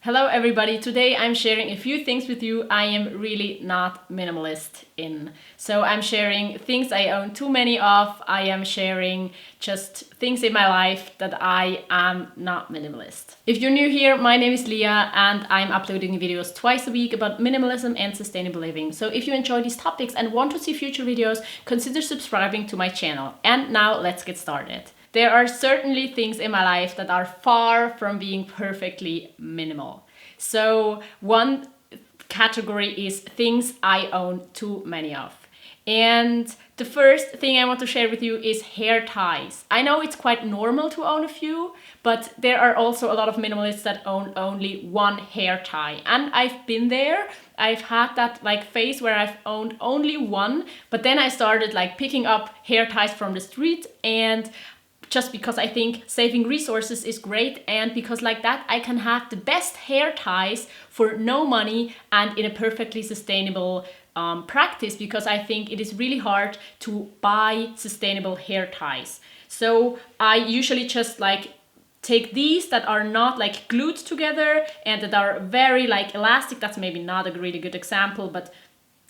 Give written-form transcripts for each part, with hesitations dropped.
Hello everybody, today I'm sharing a few things with you I am really not minimalist in. So I'm sharing things I own too many of, I am sharing just things in my life that I am not minimalist. If you're new here, my name is Leah and I'm uploading videos twice a week about minimalism and sustainable living. So if you enjoy these topics and want to see future videos, consider subscribing to my channel. And now let's get started. There are certainly things in my life that are far from being perfectly minimal. So one category is things I own too many of. And the first thing I want to share with you is hair ties. I know it's quite normal to own a few, but there are also a lot of minimalists that own only one hair tie. And I've been there. I've had that phase where I've owned only one, but then I started picking up hair ties from the street, and just because I think saving resources is great, and because like that I can have the best hair ties for no money and in a perfectly sustainable practice, because I think it is really hard to buy sustainable hair ties. So I usually just take these that are not glued together and that are very elastic. That's maybe not a really good example, but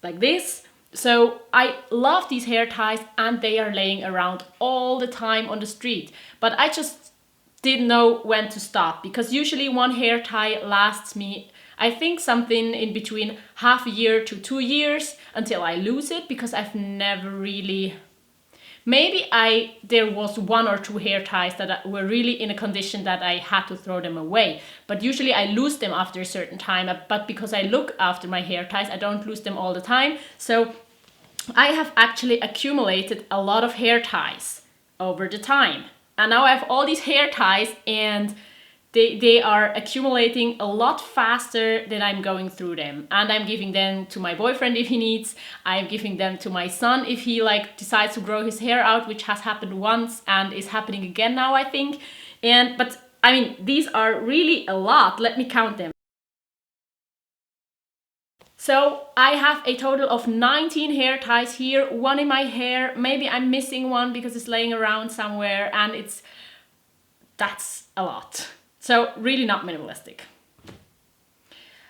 like this. So I love these hair ties and they are laying around all the time on the street. But I just didn't know when to stop, because usually one hair tie lasts me, I think, something in between half a year to 2 years until I lose it, because I've never really... Maybe there was 1 or 2 hair ties that were really in a condition that I had to throw them away. But usually I lose them after a certain time. But because I look after my hair ties, I don't lose them all the time. So I have actually accumulated a lot of hair ties over the time. And now I have all these hair ties, and they are accumulating a lot faster than I'm going through them. And I'm giving them to my boyfriend if he needs. I'm giving them to my son if he decides to grow his hair out, which has happened once and is happening again now, I think. But I mean, these are really a lot. Let me count them. So I have a total of 19 hair ties here, 1 in my hair. Maybe I'm missing one because it's laying around somewhere, and that's a lot. So really not minimalistic.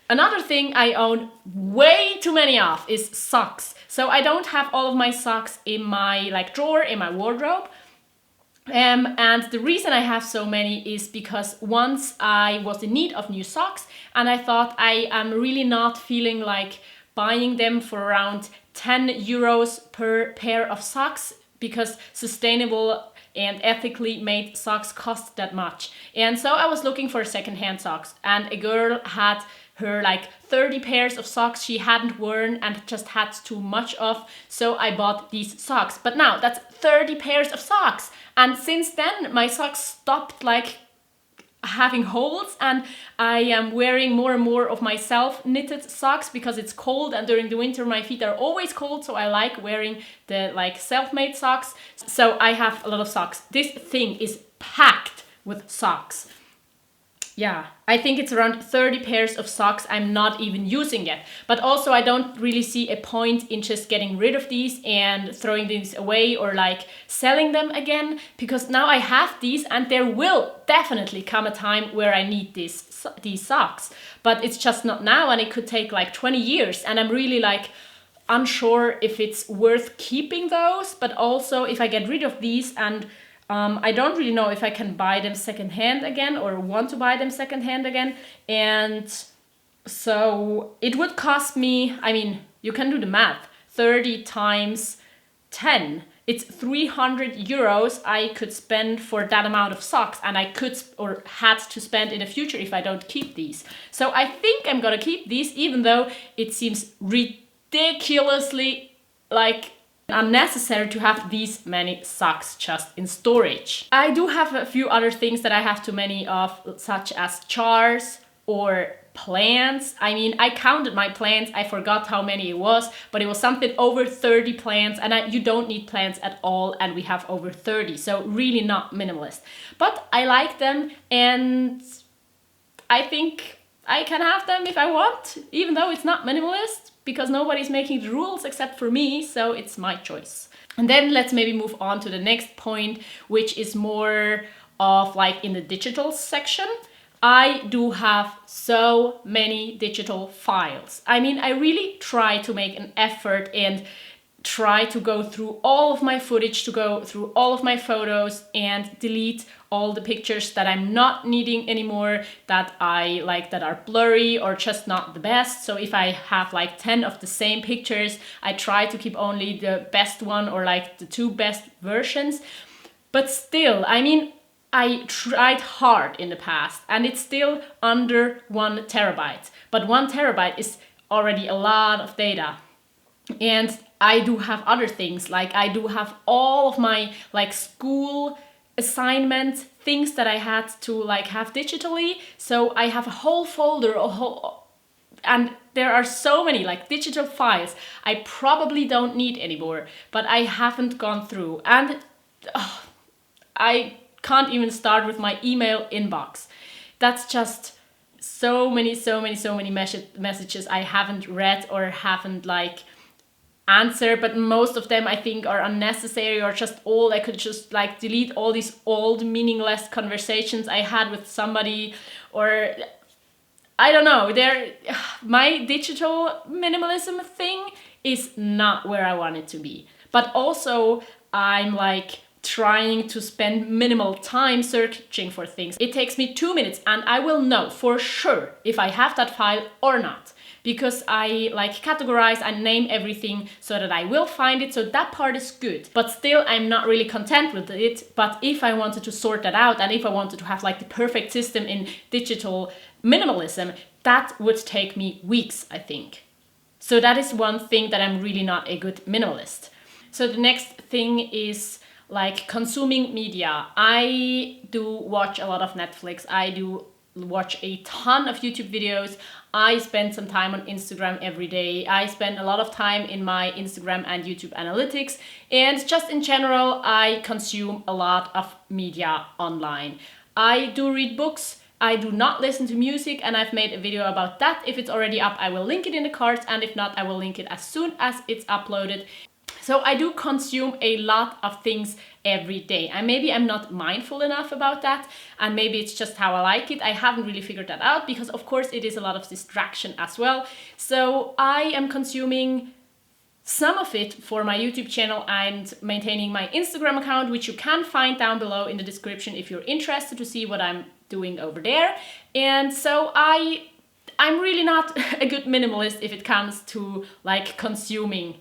Another thing I own way too many of is socks. So I don't have all of my socks in my drawer, in my wardrobe. And the reason I have so many is because once I was in need of new socks, and I thought I am really not feeling like buying them for around 10 euros per pair of socks, because sustainable and ethically made socks cost that much. And so I was looking for secondhand socks, and a girl had her 30 pairs of socks she hadn't worn and just had too much of, so I bought these socks. But now that's 30 pairs of socks, and since then my socks stopped having holes, and I am wearing more and more of my self-knitted socks because it's cold, and during the winter my feet are always cold, so I like wearing the self-made socks. So I have a lot of socks. This thing is packed with socks. Yeah, I think it's around 30 pairs of socks I'm not even using yet. But also I don't really see a point in just getting rid of these and throwing these away or selling them again, because now I have these and there will definitely come a time where I need these socks. But it's just not now, and it could take 20 years, and I'm really unsure if it's worth keeping those. But also if I get rid of these, and I don't really know if I can buy them secondhand again or want to buy them secondhand again. And so it would cost me, I mean, you can do the math, 30 times 10. It's 300 euros I could spend for that amount of socks, and I could or had to spend in the future if I don't keep these. So I think I'm gonna keep these, even though it seems ridiculously unnecessary to have these many socks just in storage. I do have a few other things that I have too many of, such as jars or plants. I mean, I counted my plants, I forgot how many it was, but it was something over 30 plants, and you don't need plants at all, and we have over 30, so really not minimalist. But I like them, and I think I can have them if I want, even though it's not minimalist, because nobody's making the rules except for me, so it's my choice. And then let's maybe move on to the next point, which is more of in the digital section. I do have so many digital files. I mean, I really try to make an effort and try to go through all of my footage, to go through all of my photos and delete all the pictures that I'm not needing anymore, that I like, that are blurry or just not the best. So if I have like 10 of the same pictures, I try to keep only the best one or like the 2 best versions. But still, I mean, I tried hard in the past and it's still under 1 terabyte. But 1 terabyte is already a lot of data. And I do have other things, like I do have all of my like school assignments, things that I had to like have digitally. So I have a whole folder, and there are so many like digital files I probably don't need anymore, but I haven't gone through. And I can't even start with my email inbox. That's just so many messages I haven't read or haven't like answer, but most of them I think are unnecessary or just old. I could just like delete all these old meaningless conversations I had with somebody, or I don't know. My digital minimalism thing is not where I want it to be. But also I'm like trying to spend minimal time searching for things. It takes me 2 minutes and I will know for sure if I have that file or not, because I like categorize and name everything so that I will find it. So that part is good, but still I'm not really content with it. But if I wanted to sort that out and if I wanted to have like the perfect system in digital minimalism, that would take me weeks, I think. So that is one thing that I'm really not a good minimalist. So the next thing is like consuming media. I do watch a lot of Netflix. I do watch a ton of YouTube videos. I spend some time on Instagram every day. I spend a lot of time in my Instagram and YouTube analytics. And just in general, I consume a lot of media online. I do read books. I do not listen to music, and I've made a video about that. If it's already up, I will link it in the cards, and if not, I will link it as soon as it's uploaded. So I do consume a lot of things every day, and maybe I'm not mindful enough about that, and maybe it's just how I like it. I haven't really figured that out because of course it is a lot of distraction as well. So I am consuming some of it for my YouTube channel and maintaining my Instagram account, which you can find down below in the description if you're interested to see what I'm doing over there. And so I'm really not a good minimalist if it comes to like consuming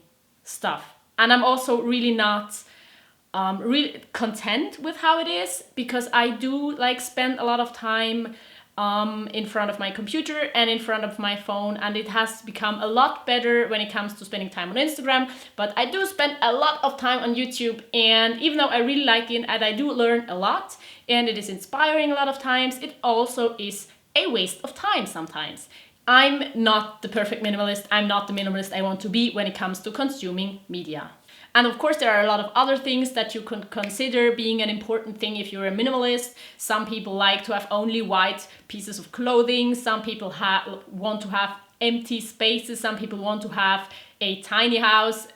stuff. And I'm also really not really content with how it is, because I do like spend a lot of time in front of my computer and in front of my phone, and it has become a lot better when it comes to spending time on Instagram. But I do spend a lot of time on YouTube, and even though I really like it and I do learn a lot and it is inspiring a lot of times, it also is a waste of time sometimes. I'm not the perfect minimalist. I'm not the minimalist I want to be when it comes to consuming media. And of course, there are a lot of other things that you can consider being an important thing if you're a minimalist. Some people like to have only white pieces of clothing. Some people want to have empty spaces. Some people want to have a tiny house.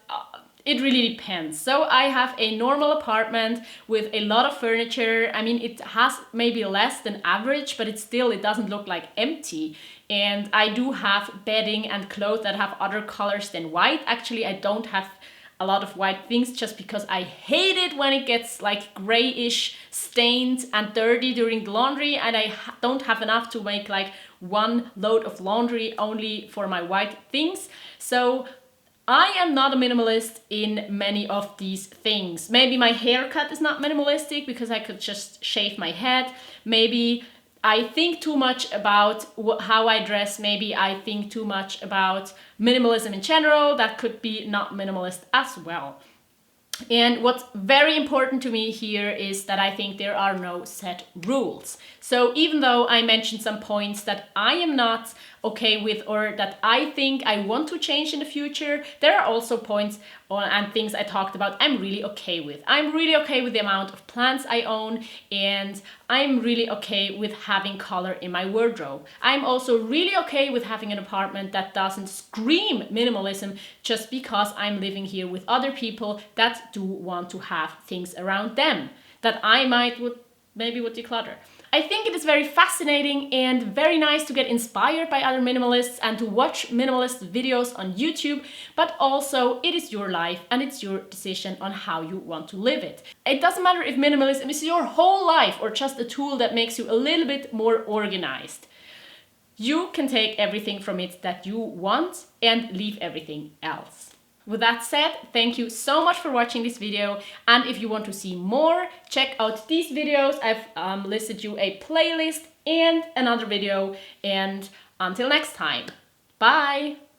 It really depends. So I have a normal apartment with a lot of furniture. I mean, it has maybe less than average, but it doesn't look like empty. And I do have bedding and clothes that have other colors than white. Actually, I don't have a lot of white things just because I hate it when it gets like grayish, stained and dirty during the laundry, and I don't have enough to make like one load of laundry only for my white things. So I am not a minimalist in many of these things. Maybe my haircut is not minimalistic because I could just shave my head. Maybe I think too much about how I dress. Maybe I think too much about minimalism in general. That could be not minimalist as well. And what's very important to me here is that I think there are no set rules. So even though I mentioned some points that I am not okay with or that I think I want to change in the future, there are also points and things I talked about I'm really okay with. I'm really okay with the amount of plants I own, and I'm really okay with having color in my wardrobe. I'm also really okay with having an apartment that doesn't scream minimalism just because I'm living here with other people that do want to have things around them that I maybe would declutter. I think it is very fascinating and very nice to get inspired by other minimalists and to watch minimalist videos on YouTube, but also it is your life and it's your decision on how you want to live it. It doesn't matter if minimalism is your whole life or just a tool that makes you a little bit more organized. You can take everything from it that you want and leave everything else. With that said, thank you so much for watching this video, and if you want to see more, check out these videos. I've listed you a playlist and another video, and until next time, bye!